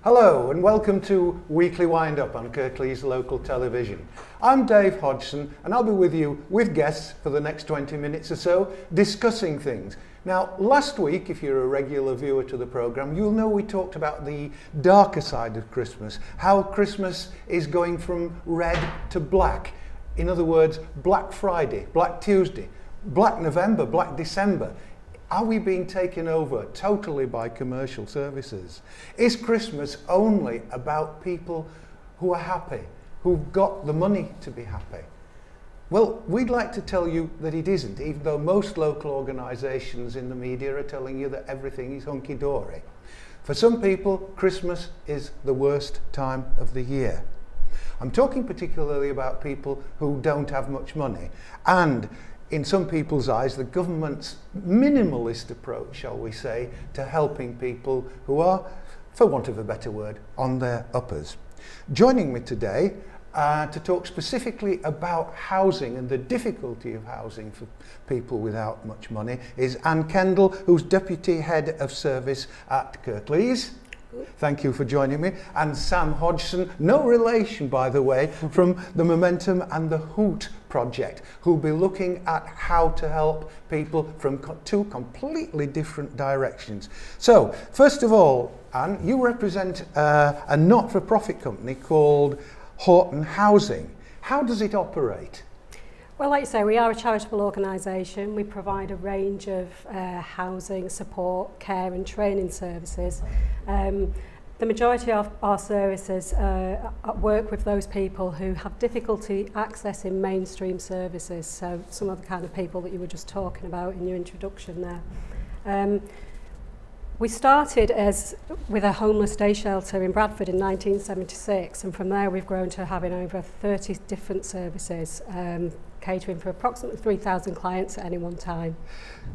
Hello and welcome to Weekly Wind Up on Kirklees Local Television. I'm Dave Hodgson and I'll be with you with guests for the next 20 minutes or so discussing things. Now last week, if you're a regular viewer to the programme, you'll know we talked about the darker side of Christmas, how Christmas is going from red to black. In other words, Black Friday, Black Tuesday, Black November, Black December. Are we being taken over totally by commercial services? Is Christmas only about people who are happy, who've got the money to be happy? Well, we'd like to tell you that it isn't, even though most local organisations in the media are telling you that everything is hunky-dory. For some people, Christmas is the worst time of the year. I'm talking particularly about people who don't have much money, and in some people's eyes, the government's minimalist approach, shall we say, to helping people who are, for want of a better word, on their uppers. Joining me today to talk specifically about housing and the difficulty of housing for people without much money is Anne Kendall, who's Deputy Head of Service at Kirklees. Thank you for joining me. And Sam Hodgson, no relation by the way, from the Momentum and the Hoot project, who'll be looking at how to help people from two completely different directions. So, first of all, Anne, you represent a not-for-profit company called Horton Housing. How does it operate? Well, like you say, we are a charitable organisation. We provide a range of housing, support, care and training services. The majority of our services work with those people who have difficulty accessing mainstream services, so some of the kind of people that you were just talking about in your introduction there. We started with a homeless day shelter in Bradford in 1976, and from there we've grown to having over 30 different services, catering for approximately 3,000 clients at any one time.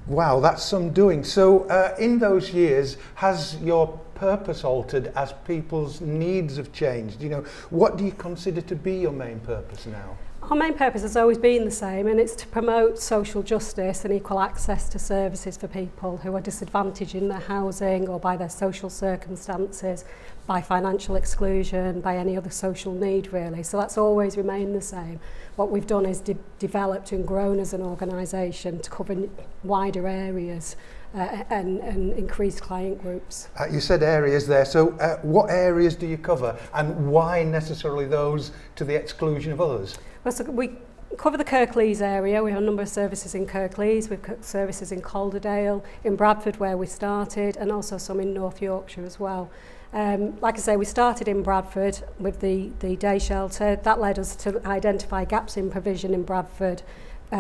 Wow, that's some doing. So in those years, has your purpose altered as people's needs have changed? You know, what do you consider to be your main purpose now? Our main purpose has always been the same, and it's to promote social justice and equal access to services for people who are disadvantaged in their housing or by their social circumstances, by financial exclusion, by any other social need really. So that's always remained the same. What we've done is developed and grown as an organisation to cover wider areas and increase client groups. You said areas there, so what areas do you cover and why necessarily those to the exclusion of others? Well, so we cover the Kirklees area. We have a number of services in Kirklees. We've got services in Calderdale, in Bradford where we started, and also some in North Yorkshire as well. Like I say, we started in Bradford with the day shelter. That led us to identify gaps in provision in Bradford.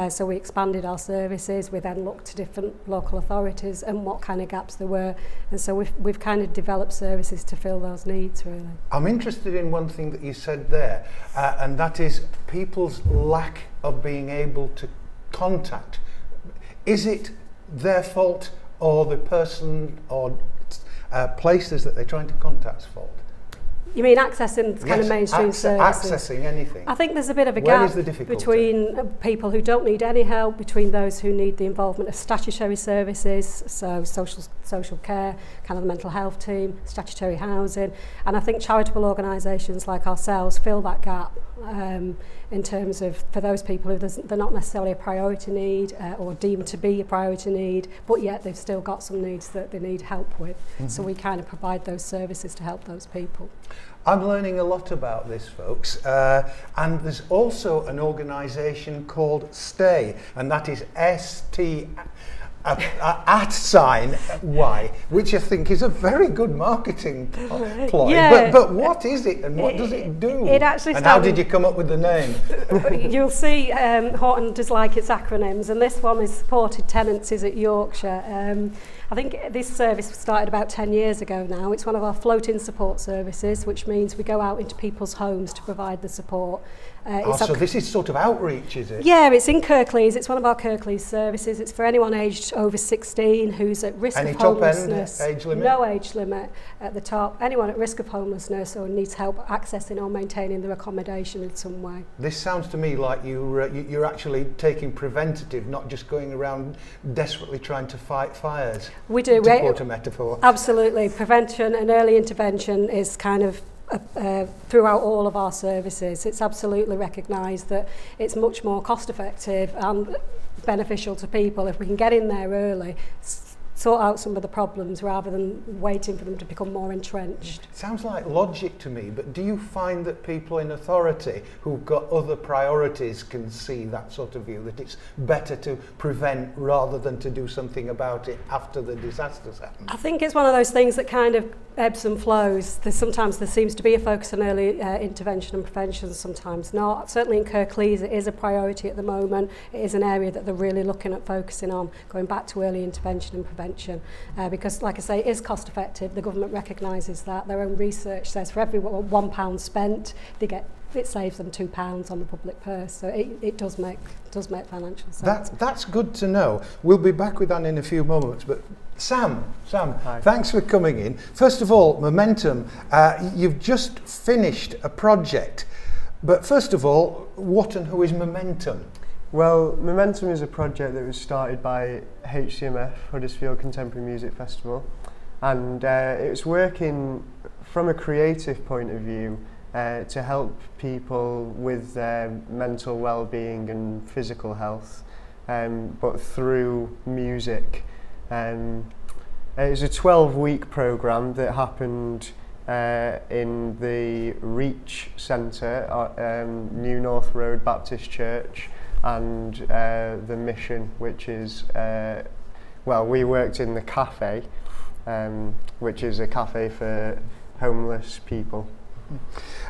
So we expanded our services. We then looked to different local authorities and what kind of gaps there were. And so we've kind of developed services to fill those needs, really. I'm interested in one thing that you said there, and that is people's lack of being able to contact. Is it their fault or the person or places that they're trying to contact's fault? You mean accessing kind of mainstream services? Accessing anything. I think there's a bit of a gap between people who don't need any help, between those who need the involvement of statutory services, so social care, kind of the mental health team, statutory housing, and I think charitable organisations like ourselves fill that gap in terms of, for those people who they're not necessarily a priority need or deemed to be a priority need, but yet they've still got some needs that they need help with. So we kind of provide those services to help those people. I'm learning a lot about this, folks, and there's also an organisation called STAY, and that is ST @Y, which I think is a very good marketing ploy. Yeah. But what is it and what does it do? It actually and how did you come up with the name? You'll see Horton does like its acronyms, and this one is Supported Tenancies at Yorkshire. I think this service started about 10 years ago now. It's one of our floating support services, which means we go out into people's homes to provide the support. So this is sort of outreach, is it? Yeah, it's in Kirklees. It's one of our Kirklees services. It's for anyone aged age over 16 who's at risk Any of homelessness. top end age limit? No age limit at the top. Anyone at risk of homelessness or needs help accessing or maintaining their accommodation in some way. This sounds to me like you're actually taking preventative, not just going around desperately trying to fight fires. We do. To quote a metaphor. Absolutely. Prevention and early intervention is kind of throughout all of our services. It's absolutely recognised that it's much more cost effective and beneficial to people if we can get in there early, sort out some of the problems rather than waiting for them to become more entrenched. It sounds like logic to me, but do you find that people in authority who've got other priorities can see that sort of view, that it's better to prevent rather than to do something about it after the disaster's happened? I think it's one of those things that kind of ebbs and flows. Sometimes there seems to be a focus on early intervention and prevention, sometimes not. Certainly in Kirklees it is a priority at the moment. It is an area that they're really looking at focusing on, going back to early intervention and prevention. Because, like I say, it is cost effective. The government recognises that. Their own research says for every £1 spent, it saves them £2 on the public purse. So it does make financial sense. That's good to know. We'll be back with that in a few moments. But Sam, Hi. Thanks for coming in. First of all, Momentum, you've just finished a project. But first of all, what and who is Momentum? Well, Momentum is a project that was started by HCMF, Huddersfield Contemporary Music Festival, and it's working from a creative point of view to help people with their mental well-being and physical health, but through music. It was a 12-week programme that happened in the Reach Centre, New North Road Baptist Church, and the Mission, which is, well, we worked in the cafe, which is a cafe for homeless people.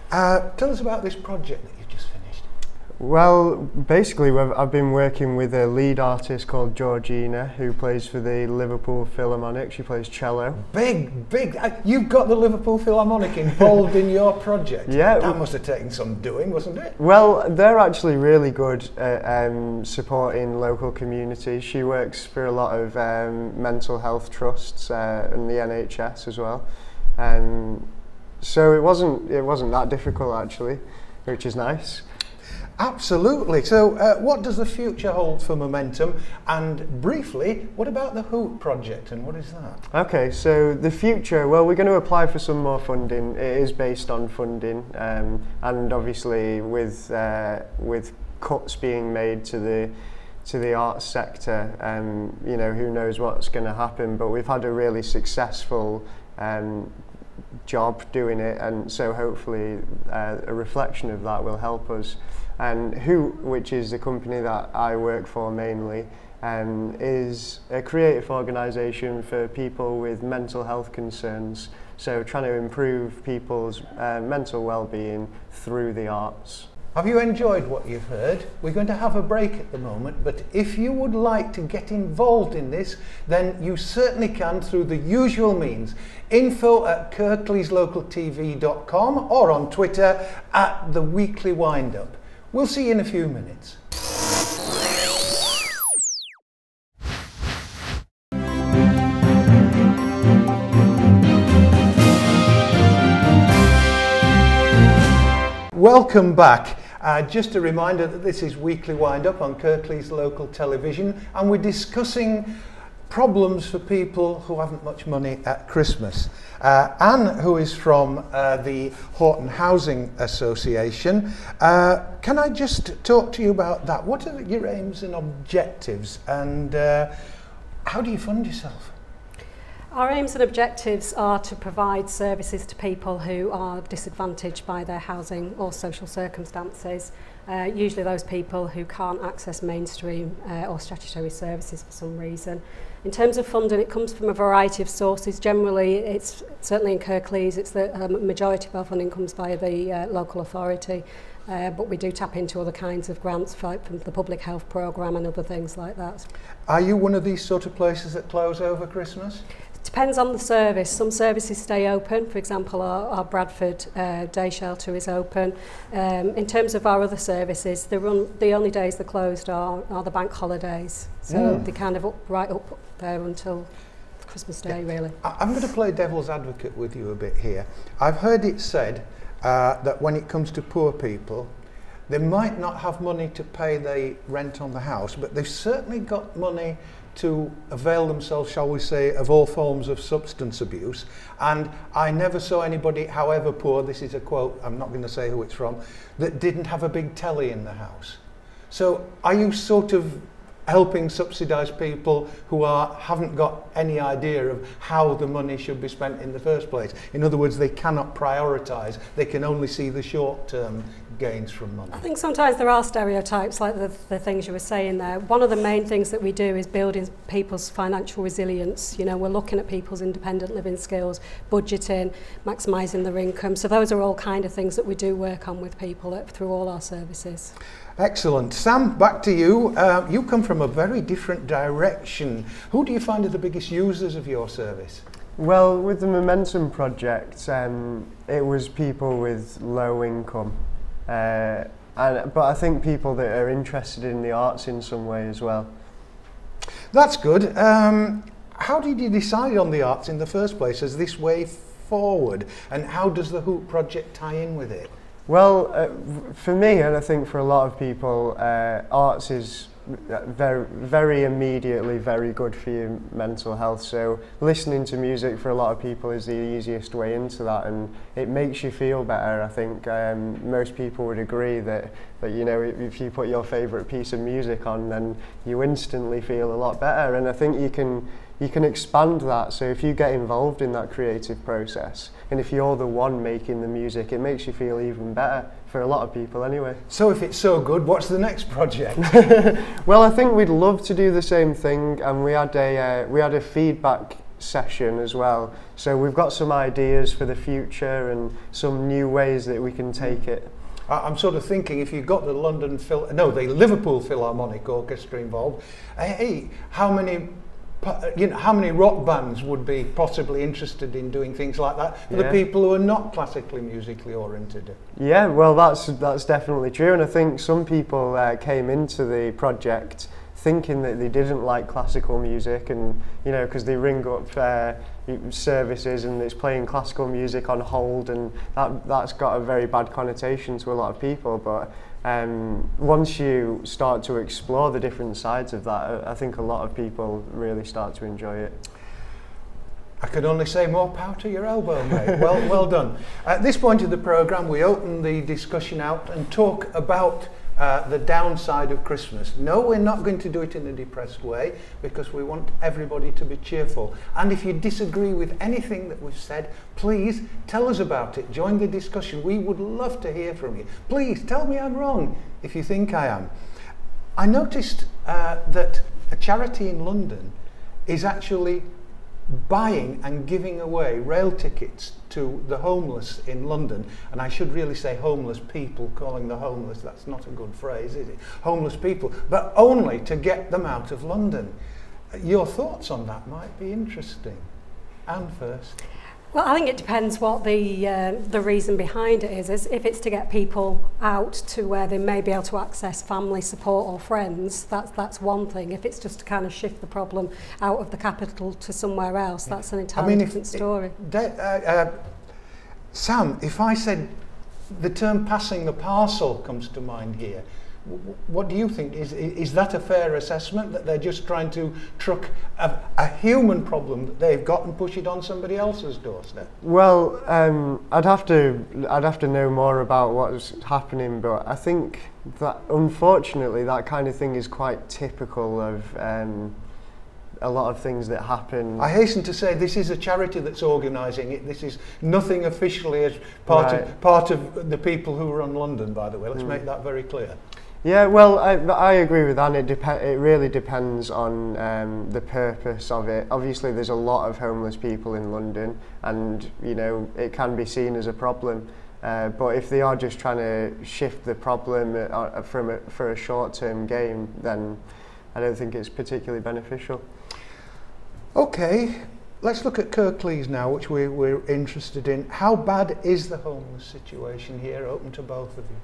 Tell us about this project that you've just finished. Well, basically I've been working with a lead artist called Georgina, who plays for the Liverpool Philharmonic. She plays cello. Big. You've got the Liverpool Philharmonic involved in your project. Yeah. That must have taken some doing, wasn't it? Well, they're actually really good at supporting local communities. She works for a lot of mental health trusts and the NHS as well. So it wasn't that difficult actually, which is nice. Absolutely. So what does the future hold for Momentum? And briefly, what about the Hoop project and what is that? Okay, so the future, well, we're going to apply for some more funding. It is based on funding, and obviously with cuts being made to the arts sector, you know, who knows what's going to happen, but we've had a really successful job doing it, and so hopefully a reflection of that will help us. And Who, which is the company that I work for mainly, is a creative organisation for people with mental health concerns, so trying to improve people's mental well-being through the arts. Have you enjoyed what you've heard? We're going to have a break at the moment, but if you would like to get involved in this, then you certainly can through the usual means. info@kirkleeslocaltv.com or on Twitter @TheWeeklyWindup. We'll see you in a few minutes. Welcome back. Just a reminder that this is Weekly Wind Up on Kirklees Local Television, and we're discussing problems for people who haven't much money at Christmas. Anne, who is from the Horton Housing Association, can I just talk to you about that? What are your aims and objectives, and how do you fund yourself? Our aims and objectives are to provide services to people who are disadvantaged by their housing or social circumstances, usually those people who can't access mainstream or statutory services for some reason. In terms of funding, it comes from a variety of sources. Generally, it's certainly in Kirklees, it's the majority of our funding comes via the local authority, but we do tap into other kinds of grants from the public health programme and other things like that. Are you one of these sort of places that close over Christmas? Depends on the service. Some services stay open. For example, our Bradford day shelter is open. In terms of our other services, the only days they're closed are the bank holidays. So they kind of right up there until Christmas Day, really. I'm going to play devil's advocate with you a bit here. I've heard it said that when it comes to poor people, they might not have money to pay the rent on the house, but they've certainly got money to avail themselves, shall we say, of all forms of substance abuse. And I never saw anybody, however poor, this is a quote, I'm not going to say who it's from, that didn't have a big telly in the house. So are you sort of helping subsidise people who haven't got any idea of how the money should be spent in the first place? In other words, they cannot prioritise, they can only see the short-term gains from money. I think sometimes there are stereotypes like the things you were saying there. One of the main things that we do is building people's financial resilience. You know, we're looking at people's independent living skills, budgeting, maximising their income. So those are all kind of things that we do work on with people through all our services. Excellent. Sam, back to you. You come from a very different direction. Who do you find are the biggest users of your service? Well, with the Momentum project, it was people with low income. But I think people that are interested in the arts in some way as well. That's good. How did you decide on the arts in the first place as this way forward? And how does the Hoop project tie in with it? Well, for me, and I think for a lot of people, arts is very immediately very good for your mental health. So listening to music for a lot of people is the easiest way into that, and it makes you feel better. I think most people would agree that you know, if you put your favourite piece of music on, then you instantly feel a lot better. And I think you can expand that. So if you get involved in that creative process, and if you're the one making the music, it makes you feel even better, for a lot of people anyway. So if it's so good, what's the next project? Well, I think we'd love to do the same thing, and we had a feedback session as well. So we've got some ideas for the future and some new ways that we can take it. I'm sort of thinking, if you've got the the Liverpool Philharmonic Orchestra involved, hey, how many rock bands would be possibly interested in doing things like that for the people who are not classically musically oriented? Yeah, well, that's definitely true, and I think some people came into the project thinking that they didn't like classical music, and you know, because they ring up services and it's playing classical music on hold, and that's got a very bad connotation to a lot of people. But once you start to explore the different sides of that, I think a lot of people really start to enjoy it. I could only say more power to your elbow, mate. Well done. At this point of the programme, we open the discussion out and talk about the downside of Christmas. No, we're not going to do it in a depressed way, because we want everybody to be cheerful. And if you disagree with anything that we've said, please tell us about it. Join the discussion. We would love to hear from you. Please tell me I'm wrong if you think I am. I noticed that a charity in London is actually buying and giving away rail tickets to the homeless in London. And I should really say homeless people. Calling the homeless, that's not a good phrase, is it? Homeless people, but only to get them out of London. Your thoughts on that might be interesting. Anne first. Well, I think it depends what the reason behind it is. If it's to get people out to where they may be able to access family support or friends, that's one thing. If it's just to kind of shift the problem out of the capital to somewhere else, that's an entirely different story. Sam, if I said the term passing the parcel comes to mind here, what do you think? Is that a fair assessment, that they're just trying to truck a human problem that they've got and push it on somebody else's doorstep? Well, I'd have to know more about what's happening, but I think that unfortunately that kind of thing is quite typical of a lot of things that happen. I hasten to say this is a charity that's organising it. This is nothing officially as part of the people who run London, by the way. Let's make that very clear. Yeah, well, I agree with Anne. It really depends on the purpose of it. Obviously, there's a lot of homeless people in London, and you know, it can be seen as a problem. But if they are just trying to shift the problem for a short-term gain, then I don't think it's particularly beneficial. Okay, Let's look at Kirklees now, which we're interested in. How bad is the homeless situation here, open to both of you?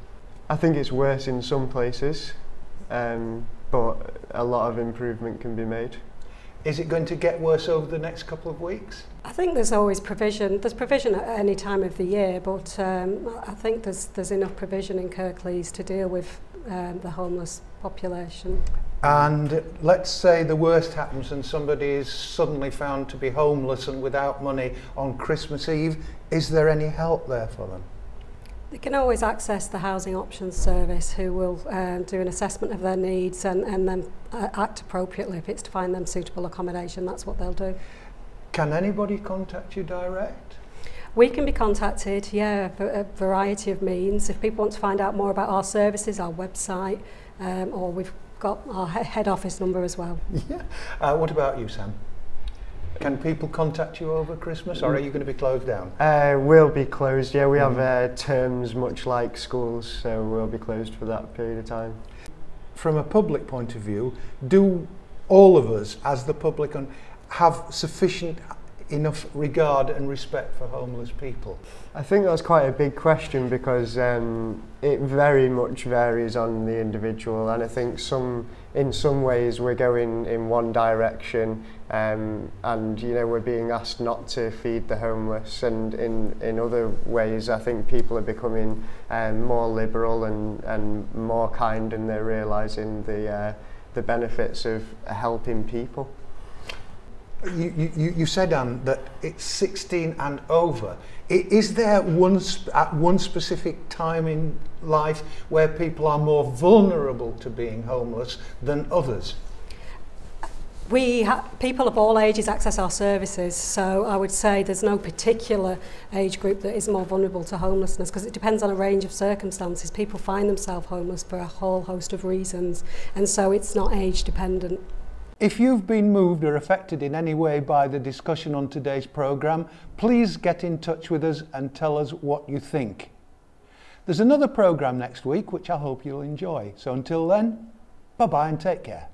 I think it's worse in some places, but a lot of improvement can be made. Is it going to get worse over the next couple of weeks? I think there's always provision. There's provision at any time of the year, but I think there's enough provision in Kirklees to deal with the homeless population. And let's say the worst happens and somebody is suddenly found to be homeless and without money on Christmas Eve. Is there any help there for them? They can always access the Housing Options Service, who will do an assessment of their needs and then act appropriately. If it's to find them suitable accommodation, that's what they'll do. Can anybody contact you direct? We can be contacted, yeah, for a variety of means. If people want to find out more about our services, our website, or we've got our head office number as well. Yeah. What about you, Sam? Can people contact you over Christmas, or are you going to be closed down? We'll be closed, yeah. We have terms much like schools, so we'll be closed for that period of time. From a public point of view, do all of us, as the public, have sufficient enough regard and respect for homeless people? I think that's quite a big question, because it very much varies on the individual, and I think in some ways we're going in one direction, and we're being asked not to feed the homeless, and in other ways I think people are becoming more liberal and more kind, and they're realising the benefits of helping people. You said, Anne, that it's 16 and over. Is there at one specific time in life where people are more vulnerable to being homeless than others? People of all ages access our services, so I would say there's no particular age group that is more vulnerable to homelessness, because it depends on a range of circumstances. People find themselves homeless for a whole host of reasons, and so it's not age dependent. If you've been moved or affected in any way by the discussion on today's programme, please get in touch with us and tell us what you think. There's another programme next week which I hope you'll enjoy. So until then, bye-bye and take care.